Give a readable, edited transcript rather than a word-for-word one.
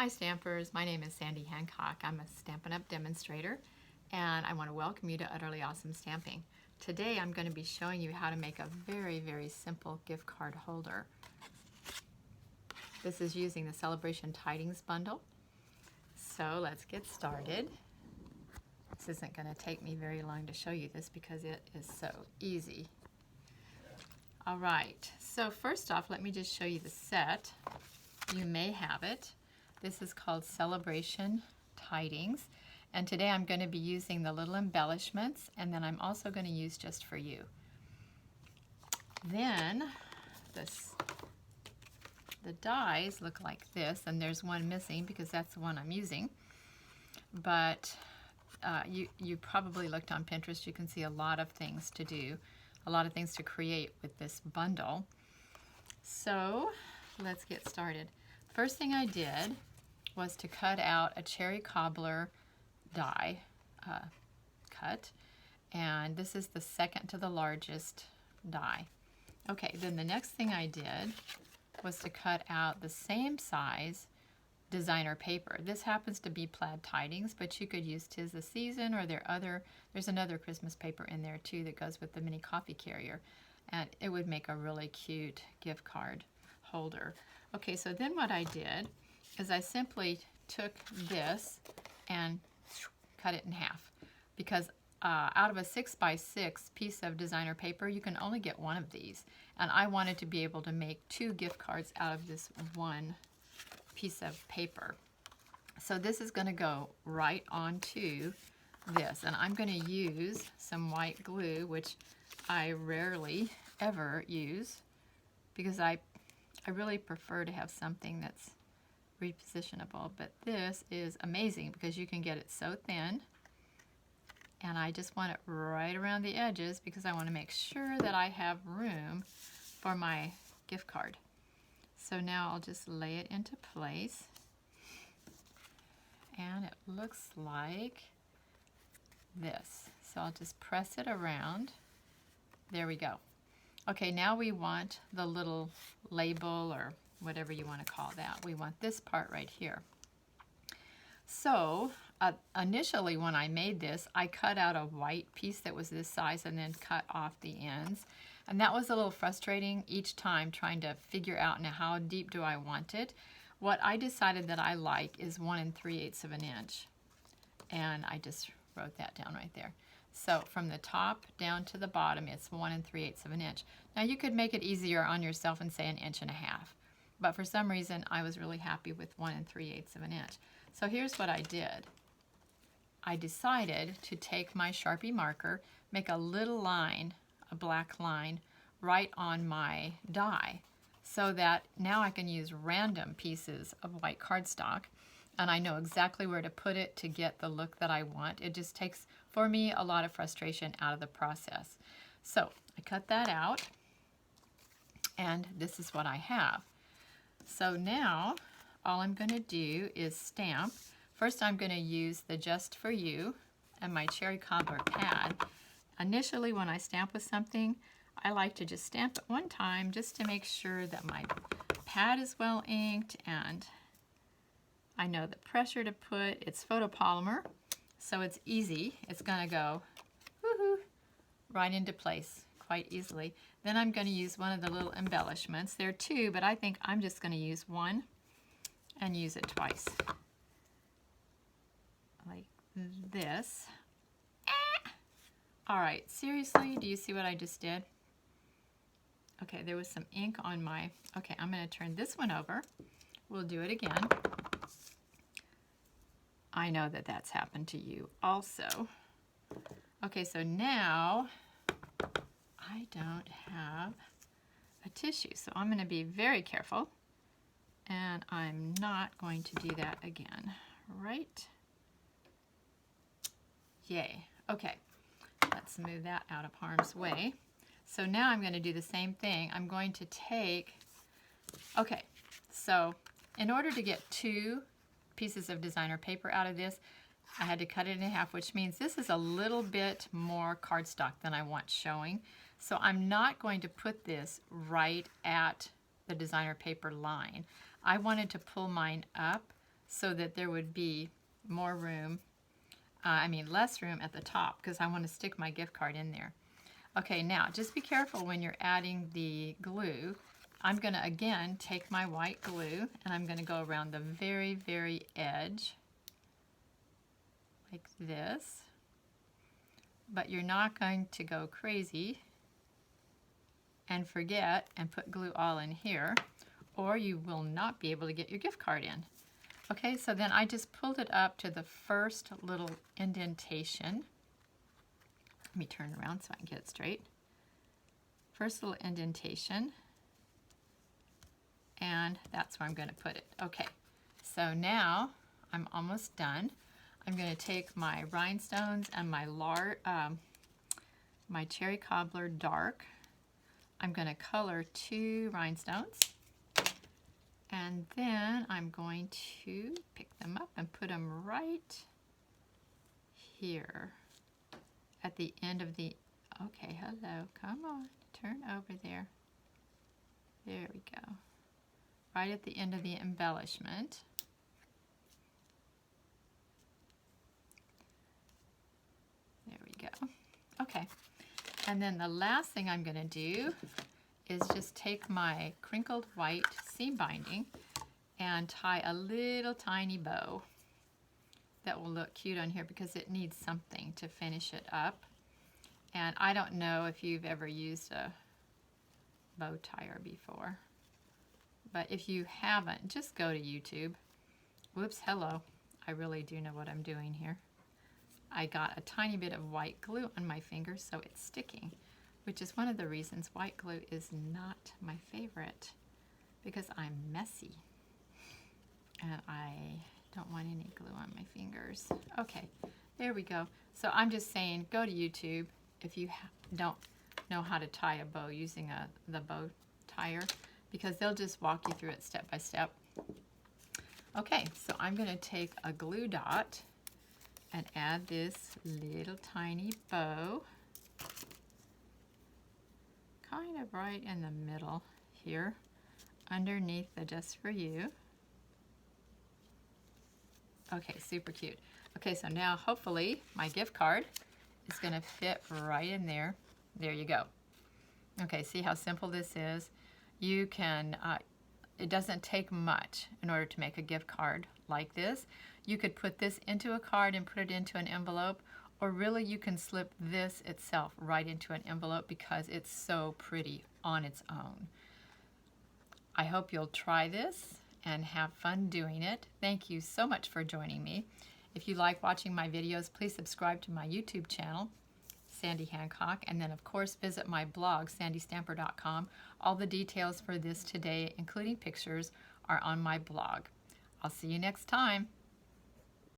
Hi Stampers, my name is Sandy Hancock. I'm a Stampin' Up! Demonstrator and I want to welcome you to Utterly Awesome Stamping. Today I'm going to be showing you how to make a very simple gift card holder. This is using the Celebration Tidings bundle. So let's get started. This isn't going to take me very long to show you this because it is so easy. Alright, so first off let me just show you the set. You may have it. This is called Celebration Tidings, and today I'm going to be using the little embellishments, and then I'm also going to use Just For You. Then the dies look like this, and there's one missing because that's the one I'm using. But you probably looked on Pinterest. You can see a lot of things to do, a lot of things to create with this bundle. So let's get started. First thing I did was to cut out a cherry cobbler die cut, and this is the second to the largest die. Okay, then the next thing I did was to cut out the same size designer paper. This happens to be Plaid Tidings, but you could use 'Tis the Season, or there's another Christmas paper in there too that goes with the mini coffee carrier, and it would make a really cute gift card holder. Okay, so then what I did is I simply took this and cut it in half, because out of a 6x6 piece of designer paper you can only get one of these, and I wanted to be able to make 2 gift cards out of this one piece of paper. So this is going to go right onto this, and I'm going to use some white glue, which I rarely ever use because I really prefer to have something that's repositionable, but this is amazing because you can get it so thin, and I just want it right around the edges because I want to make sure that I have room for my gift card. So now I'll just lay it into place, and it looks like this. So I'll just press it around. There we go. Okay, now we want the little label, or whatever you want to call that. We want this part right here. So initially when I made this, I cut out a white piece that was this size and then cut off the ends. And that was a little frustrating each time, trying to figure out now how deep do I want it. What I decided that I like is 1 3/8 of an inch. And I just wrote that down right there. So from the top down to the bottom, it's 1 3/8 of an inch. Now you could make it easier on yourself and say 1 1/2 inches. But for some reason, I was really happy with 1 3/8 of an inch. So here's what I did. I decided to take my Sharpie marker, make a little line, a black line, right on my die, so that now I can use random pieces of white cardstock, and I know exactly where to put it to get the look that I want. It just takes, for me, a lot of frustration out of the process. So I cut that out, and this is what I have. So now all I'm going to do is stamp. First I'm going to use the Just For You and my cherry cobbler pad. Initially when I stamp with something, I like to just stamp it one time just to make sure that my pad is well inked, and I know the pressure to put. It's photopolymer, so it's easy. It's going to go woohoo, right into place quite easily. Then I'm going to use one of the little embellishments. There are 2, but I think I'm just going to use one and use it twice. Like this. Alright, seriously, do you see what I just did? Okay, there was some ink on my... Okay, I'm going to turn this one over. We'll do it again. I know that that's happened to you also. Okay, so now I don't have a tissue, so I'm going to be very careful, and I'm not going to do that again. Right? Yay. Okay, let's move that out of harm's way. So now I'm going to do the same thing. I'm going to take, okay, so in order to get 2 pieces of designer paper out of this, I had to cut it in half, which means this is a little bit more cardstock than I want showing. So I'm not going to put this right at the designer paper line. I wanted to pull mine up so that there would be more room, less room at the top, because I want to stick my gift card in there. Okay, now just be careful when you're adding the glue. I'm going to again take my white glue and I'm going to go around the very, very edge like this. But you're not going to go crazy and forget and put glue all in here, or you will not be able to get your gift card in. Okay, so then I just pulled it up to the first little indentation. Let me turn around so I can get it straight. First little indentation, and that's where I'm going to put it. Okay, so now I'm almost done. I'm going to take my rhinestones and my my cherry cobbler dark. I'm going to color 2 rhinestones, and then I'm going to pick them up and put them right here at the end of the, okay, hello, come on, turn over there. There we go. Right at the end of the embellishment. There we go. Okay, and then the last thing I'm going to do is just take my crinkled white seam binding and tie a little tiny bow that will look cute on here because it needs something to finish it up. And I don't know if you've ever used a bow tire before, but if you haven't, just go to YouTube. Whoops, hello. I really do know what I'm doing here. I got a tiny bit of white glue on my fingers so it's sticking, which is one of the reasons white glue is not my favorite, because I'm messy and I don't want any glue on my fingers. Okay, there we go. So I'm just saying, go to YouTube if you don't know how to tie a bow using the bow tire, because they'll just walk you through it step by step. Okay, so I'm going to take a glue dot and add this little tiny bow, kind of right in the middle here, underneath the Just For You. Okay, super cute. Okay, so now hopefully my gift card is going to fit right in there. There you go. Okay, see how simple this is? You can, it doesn't take much in order to make a gift card like this. You could put this into a card and put it into an envelope, or really you can slip this itself right into an envelope because it's so pretty on its own. I hope you'll try this and have fun doing it. Thank you so much for joining me. If you like watching my videos, please subscribe to my YouTube channel, Sandy Hancock, and then of course visit my blog, sandystamper.com. All the details for this today, including pictures, are on my blog. I'll see you next time.